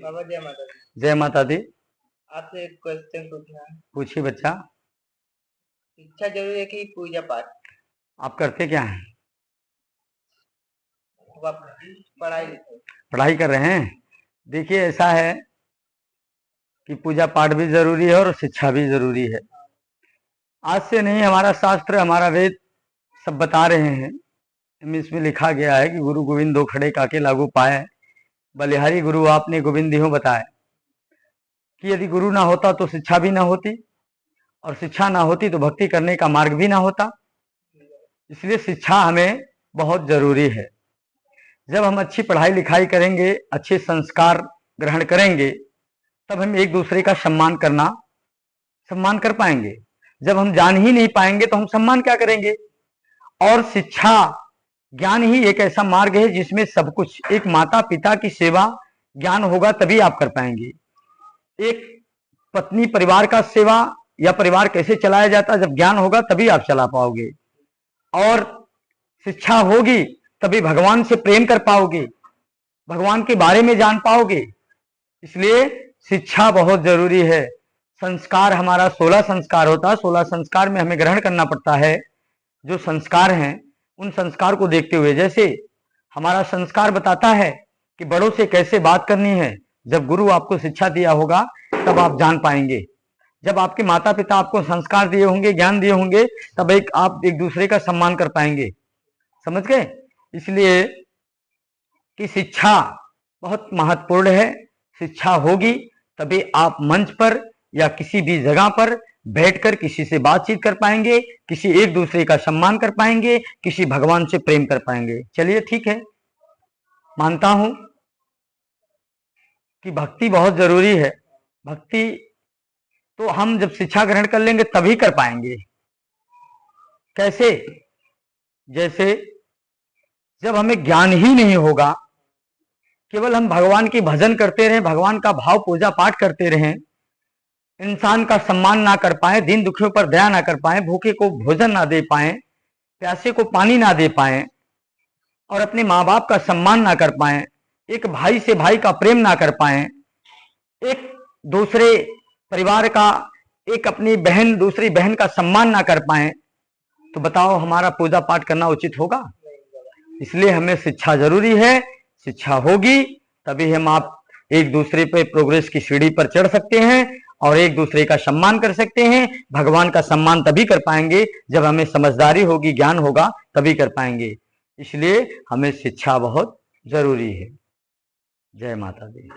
बाबा जय माता दी। जय माता दी। आपसे एक क्वेश्चन पूछना है। पूछिए बच्चा। शिक्षा जरूरी है कि पूजा पाठ? आप करते क्या हैं? पढ़ाई पढ़ाई कर रहे हैं। देखिए ऐसा है कि पूजा पाठ भी जरूरी है और शिक्षा भी जरूरी है। आज से नहीं, हमारा शास्त्र, हमारा वेद सब बता रहे हैं। इसमें लिखा गया है कि गुरु गोविंद दो खड़े काके लागू पाए, बलिहारी गुरु आपने गोविंद दिहो बताए। कि यदि गुरु ना होता तो शिक्षा भी ना होती, और शिक्षा ना होती तो भक्ति करने का मार्ग भी ना होता। इसलिए शिक्षा हमें बहुत जरूरी है। जब हम अच्छी पढ़ाई लिखाई करेंगे, अच्छे संस्कार ग्रहण करेंगे, तब हम एक दूसरे का सम्मान कर पाएंगे। जब हम जान ही नहीं पाएंगे तो हम सम्मान क्या करेंगे। और शिक्षा ज्ञान ही एक ऐसा मार्ग है जिसमें सब कुछ, एक माता पिता की सेवा ज्ञान होगा तभी आप कर पाएंगे। एक पत्नी परिवार का सेवा या परिवार कैसे चलाया जाता, जब ज्ञान होगा तभी आप चला पाओगे। और शिक्षा होगी तभी भगवान से प्रेम कर पाओगे, भगवान के बारे में जान पाओगे। इसलिए शिक्षा बहुत जरूरी है। संस्कार हमारा 16 संस्कार होता है। 16 संस्कार में हमें ग्रहण करना पड़ता है। जो संस्कार हैं उन संस्कार को देखते हुए, जैसे हमारा संस्कार बताता है कि बड़ों से कैसे बात करनी है। जब गुरु आपको शिक्षा दिया होगा तब आप जान पाएंगे। जब आपके माता पिता आपको संस्कार दिए होंगे, ज्ञान दिए होंगे, तब आप एक दूसरे का सम्मान कर पाएंगे। समझ गए। इसलिए कि शिक्षा बहुत महत्वपूर्ण है। शिक्षा होगी तभी आप मंच पर या किसी भी जगह पर बैठकर किसी से बातचीत कर पाएंगे, किसी एक दूसरे का सम्मान कर पाएंगे, किसी भगवान से प्रेम कर पाएंगे। चलिए ठीक है, मानता हूं कि भक्ति बहुत जरूरी है। भक्ति तो हम जब शिक्षा ग्रहण कर लेंगे तभी कर पाएंगे। कैसे? जैसे जब हमें ज्ञान ही नहीं होगा, केवल हम भगवान की भजन करते रहें, भगवान का भाव पूजा पाठ करते रहें, इंसान का सम्मान ना कर पाए, दीन दुखियों पर दया ना कर पाए, भूखे को भोजन ना दे पाए, प्यासे को पानी ना दे पाए, और अपने माँ बाप का सम्मान ना कर पाए, एक भाई से भाई का प्रेम ना कर पाए, एक दूसरे परिवार का, एक अपनी बहन दूसरी बहन का सम्मान ना कर पाए, तो बताओ हमारा पूजा पाठ करना उचित होगा? इसलिए हमें शिक्षा जरूरी है। शिक्षा होगी तभी हम आप एक दूसरे पे प्रोग्रेस की सीढ़ी पर चढ़ सकते हैं और एक दूसरे का सम्मान कर सकते हैं। भगवान का सम्मान तभी कर पाएंगे जब हमें समझदारी होगी, ज्ञान होगा, तभी कर पाएंगे। इसलिए हमें शिक्षा बहुत जरूरी है। जय माता दी।